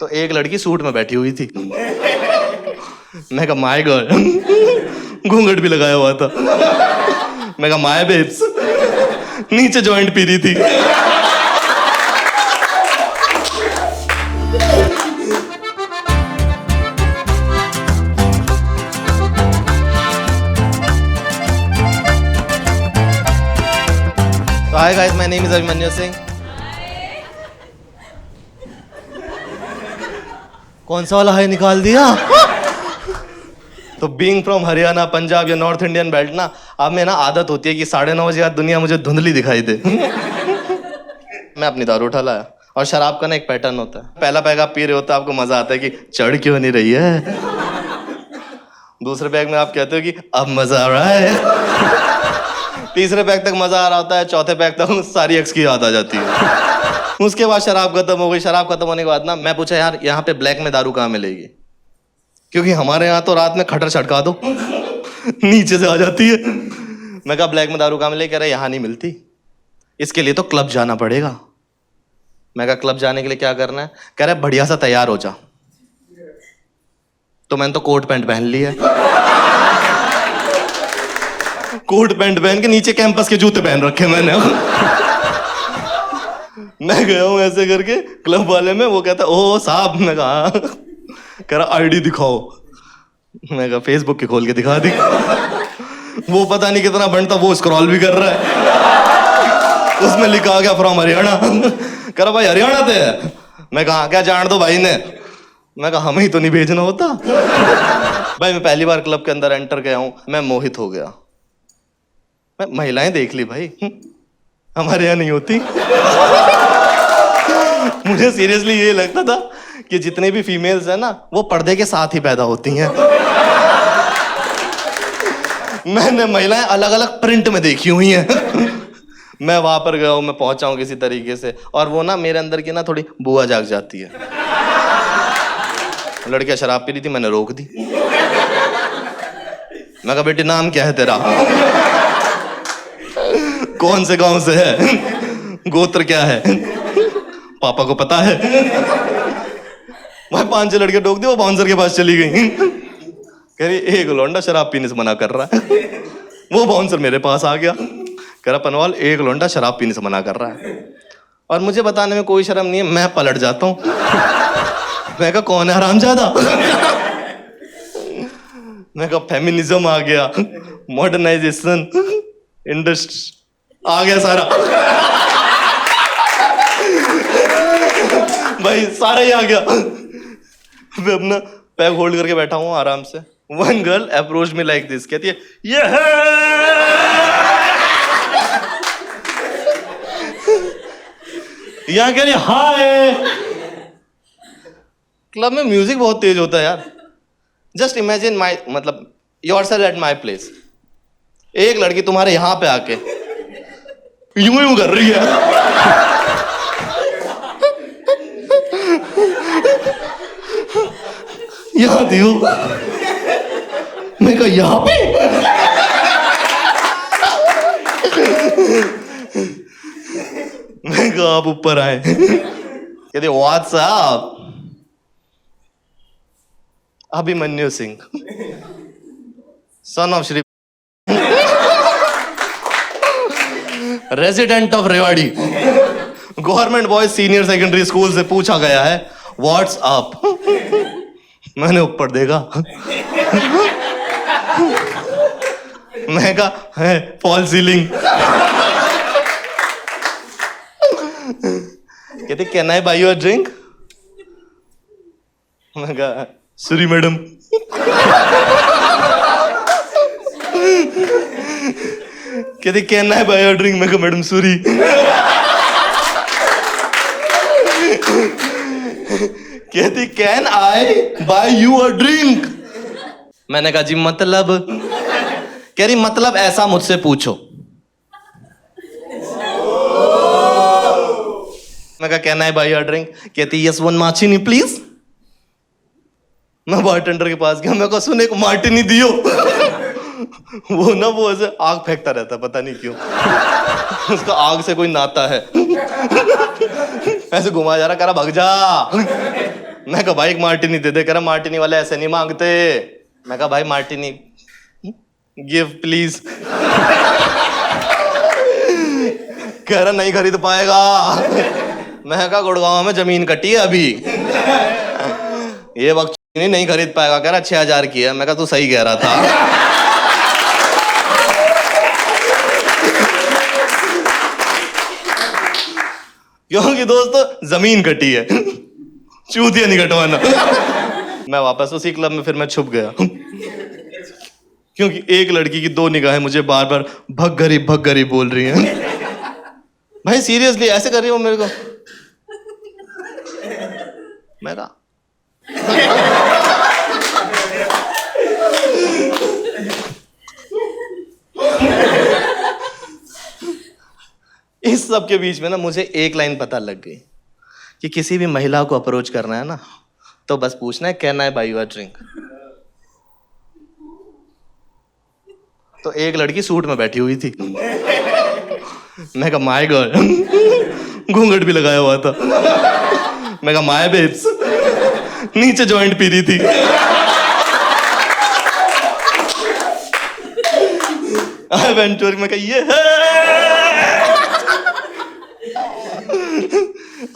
तो एक लड़की सूट में बैठी हुई थी। मैं कहा माय गर्ल, घूंघट भी लगाया हुआ था। मैं कहा माय बेब्स, नीचे जॉइंट पी रही थी। Hi guys, my name is Abhimanyu Singh. कौन सा वाला हाई निकाल दिया? तो बीइंग फ्रॉम हरियाणा, पंजाब या नॉर्थ इंडियन बेल्ट ना, अब में ना आदत होती है कि 9:30 बजे बाद दुनिया मुझे धुंधली दिखाई दे। मैं अपनी दारू उठा लाया। और शराब का ना एक पैटर्न होता है, पहला पैग आप पी रहे होते आपको मजा आता है कि चढ़ क्यों नहीं रही है। दूसरे पैग में आप कहते हो कि अब मजा आ रहा है। तीसरे पैक तक मजा आ रहा होता है, चौथे पैक तक सारी एक्स की याद आ जाती है। उसके बाद शराब खत्म हो गई। शराब खत्म होने के बाद ना मैं पूछा यार यहाँ पे ब्लैक में दारू कहाँ मिलेगी, क्योंकि हमारे यहाँ तो रात में खटर छटका दो नीचे से आ जाती है। मैं कहा ब्लैक में दारू कहाँ मिलेगी? कह रहे यहाँ नहीं मिलती, इसके लिए तो क्लब जाना पड़ेगा। मैं कहा क्लब जाने के लिए क्या करना है? कह रहे बढ़िया सा तैयार हो जा। तो मैंने तो कोट पैंट पहन लिया। कोट पैंट पहन के नीचे कैंपस के जूते पहन रखे मैंने। मैं गया हूं ऐसे करके क्लब वाले में, वो कहता ओ साहब। मैं कहा कह रहा आईडी दिखाओ। मैं कहा फेसबुक की खोल के दिखा दी। वो पता नहीं कितना बनता, वो स्क्रॉल भी कर रहा है। उसमें लिखा आ गया फ्रॉम हरियाणा। कह रहा भाई हरियाणा थे? मैं कहा क्या जान दो भाई ने। मैं कहा हमें ही तो नहीं भेजना होता। भाई मैं पहली बार क्लब के अंदर एंटर गया हूं, मैं मोहित हो गया। मैं महिलाएं देख ली भाई, हमारे यहाँ नहीं होती। मुझे सीरियसली ये लगता था कि जितने भी फीमेल्स हैं ना वो पर्दे के साथ ही पैदा होती हैं। मैंने महिलाएं अलग अलग प्रिंट में देखी हुई हैं। मैं वहां पर गया हूं, मैं पहुंचा हूं किसी तरीके से, और वो ना मेरे अंदर की ना थोड़ी बुआ जाग जाती है। लड़कियां शराब पी रही थी, मैंने रोक दी। मैं कहा बेटी नाम क्या है तेरा? कौन से गांव से है? गोत्र क्या है? पापा को पता है? भाई 5-6 लड़के टोक दी, वो बाउंसर के पास चली गई। कह रही एक लौंडा शराब पीने से मना कर रहा है। वो बाउंसर मेरे पास आ गया, कह रहा पनवाल एक लौंडा शराब पीने से मना कर रहा है। और मुझे बताने में कोई शर्म नहीं है, मैं पलट जाता हूँ। मैं कहा कौन है हरामजादा? मैं कहा फेमिनिज्म आ गया, मॉडर्नाइजेशन, इंडस्ट्री आ गया सारा। भाई सारा ही आ गया। मैं अपना पैग होल्ड करके बैठा हूँ आराम से। One girl approach me like this, कहती है ये यहाँ कह रही हाय। क्लब में म्यूजिक बहुत तेज होता है यार। जस्ट इमेजिन माई मतलब योरसेल्फ एट माई प्लेस। एक लड़की तुम्हारे यहां पे आके यूं यूं कर रही है। यहां थी वो। मैं कहा यहां पे? मैं कहा आप ऊपर आए। कहते what's up? Abhimanyu Singh, son of Shri, resident of Rewari, government boys senior secondary school से पूछा गया है व्हाट्स अप। मैंने ऊपर देखा। मैं कहा है फॉल सीलिंग। कहते can I buy you a drink? मैं कहा सॉरी मैडम। कहते can I buy your drink? मैं कहा मैडम सॉरी। कहती can I buy you a drink? मैंने कहा जी मतलब? कह रही मतलब ऐसा मुझसे पूछो। मैं कहा can I buy your drink? कहती यस वन मार्टिनी प्लीज। मैं बारटेंडर के पास गया, मैं कहा सुन एक मार्टिनी दियो। वो ना वो ऐसे आग फेंकता रहता, पता नहीं क्यों। उसका आग से कोई नाता है। ऐसे घुमा जा रहा, कह रहा भग जा। मैं कहा भाई एक मार्टिनी दे दे। कह रहा मार्टिनी वाले ऐसे नहीं मांगते। मैं कहा भाई मार्टिनी गिव प्लीज। कह रहा नहीं खरीद पाएगा। मैं कहा गुड़गांव में जमीन कटी है अभी, ये वक्त नहीं खरीद पाएगा। कह रहा 6,000 की है। मैं कहा तू सही कह रहा था। क्योंकि दोस्तों जमीन कटी है, चूतिया नहीं कटवाना। मैं वापस उसी क्लब में फिर मैं छुप गया, क्योंकि एक लड़की की 2 निगाहें मुझे बार बार भग गरी बोल रही हैं। भाई सीरियसली ऐसे कर रही हो मेरे को। मैं कहा इस सब के बीच में ना मुझे एक लाइन पता लग गई कि किसी भी महिला को अप्रोच करना है ना तो बस पूछना है can I buy you a drink. तो एक लड़की सूट में बैठी हुई थी। मैं कहा माय गर्ल, घूंघट भी लगाया हुआ था। मैं कहा माय बेब्स, नीचे जॉइंट पी रही थी। आई वेंट टू, मैं कहा ये है।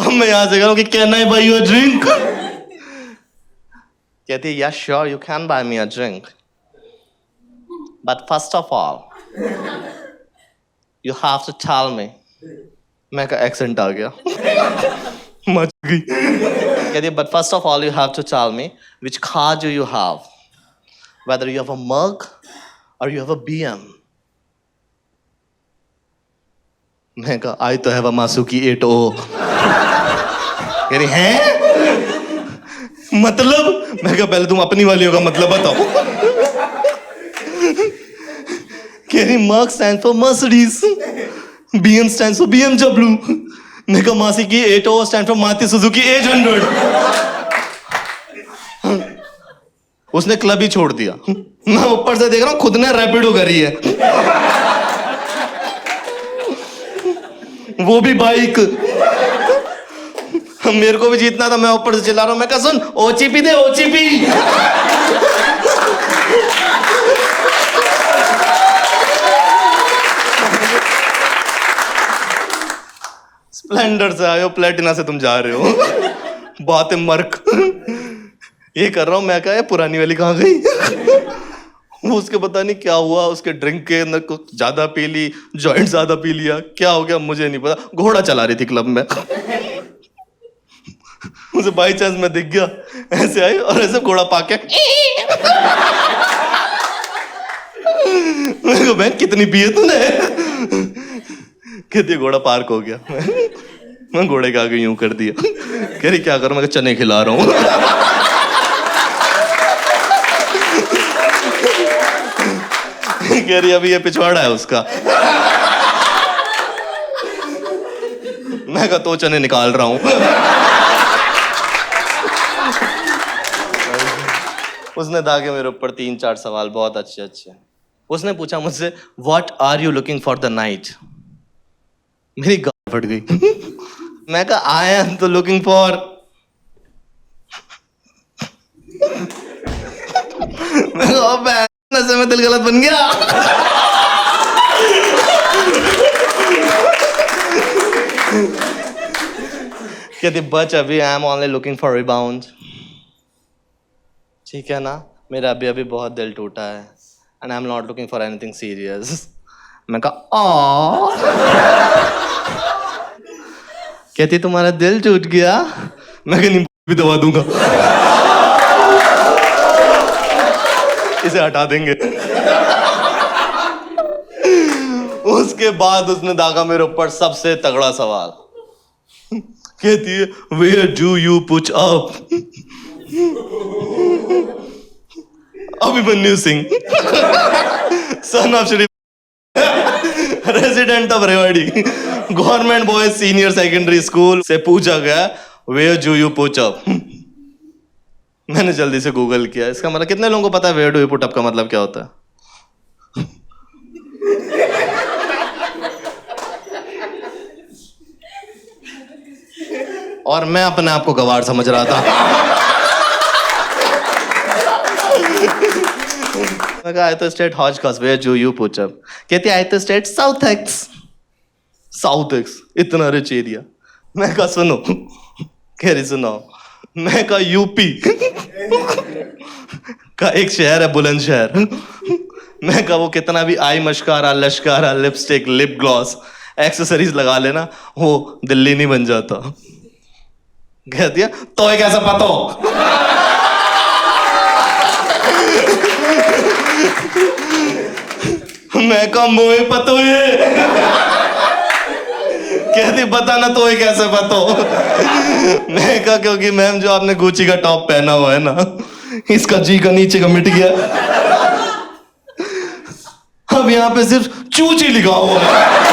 अब मैं यहां से कह रहा हूं कि can I buy you a drink. कहती है yes sure you can buy me a drink, but first of all you have to tell me. मैं का एक्सेंट आ गया, मच गई। कहती है but first of all you have to tell me which car do you have, whether you have a mug और you have a BM। मैं कहा आई तो हैव अ मासुकी 8O। कह रही हैं मतलब? मैं कहा पहले तुम अपनी वालियों का मतलब बताओ। कह रही Merc stand for Mercedes, BM stand for BMW। मैं कहा मासुकी 8O stand for Maruti Suzuki 800। उसने क्लब ही छोड़ दिया। मैं ऊपर से देख रहा हूं खुद ने रैपिडो करी है, वो भी बाइक। मेरे को भी जीतना था, मैं ऊपर से चिल्ला रहा हूं। मैं कहा सुन OCP दे OCP। स्प्लेंडर से आए हो, प्लेटिना से तुम जा रहे हो। बात है मर्क। ये कर रहा हूं मैं, कहा पुरानी वाली कहां गई। वो उसके पता नहीं क्या हुआ, उसके ड्रिंक के अंदर कुछ ज्यादा पी ली, जॉइंट ज्यादा पी लिया, क्या हो गया मुझे नहीं पता। घोड़ा चला रही थी क्लब में। मुझे बाई चांस मैं दिख गया, ऐसे आई और ऐसे घोड़ा पाके। मैं कहा बहन कितनी पिए तूने? कहती घोड़ा पार्क हो गया। मैं घोड़े के आगे यूं कर दिया। कह रही क्या करूं? मैं चने खिला रहा हूं। कह रही अभी ये पिछवाड़ा है उसका। मैं कहा तो चने निकाल रहा हूं। उसने दागे मेरे ऊपर 3-4 सवाल बहुत अच्छे अच्छे। उसने पूछा मुझसे what are you looking for the night. मेरी गाल फट गई। मैं कहा आई एम तो लुकिंग फॉर। मैं कहा नशे में दिल गलत बन गया। कहती बच अभी I am only looking for rebound. ठीक है ना, मेरा अभी अभी बहुत दिल टूटा है and I am not looking for anything serious. मैं कहा आ। कहती तुम्हारा दिल टूट गया? मैं कहा नींबू भी दवा दूंगा, इसे हटा देंगे। उसके बाद उसने दागा मेरे ऊपर सबसे तगड़ा सवाल। कहती है where do you put up. Abhimanyu Singh, son of Shri, resident of Rewari, government boys senior secondary school से पूछा गया where do you put up. मैंने जल्दी से गूगल किया, इसका मतलब कितने लोगों को पता है where do you put up का मतलब क्या होता है? और मैं अपने आप को गवार समझ रहा था। मैं कहा आई तो स्टेट हॉज कॉस वेयर जू यू पुचअप। कहती आई तो state south x. South x इतना रिच एरिया। मैं कहा सुनो। कह रही सुनाओ। मैं कहा यूपी। का एक शहर है बुलंदशहर। मैं कहा वो कितना भी आई मशकारा लश्कारा लिपस्टिक लिप ग्लॉस एक्सेसरीज लगा लेना वो दिल्ली नहीं बन जाता। कह दिया तो ये कैसा पता हो। मैं कहा मुझे पता है। कहती बताना तो ये कैसे पता हो। मैं कहा क्योंकि मैम जो आपने गुची का टॉप पहना हुआ है ना इसका जी का नीचे का मिट गया। अब यहाँ पे सिर्फ चूची लिखा हुआ है।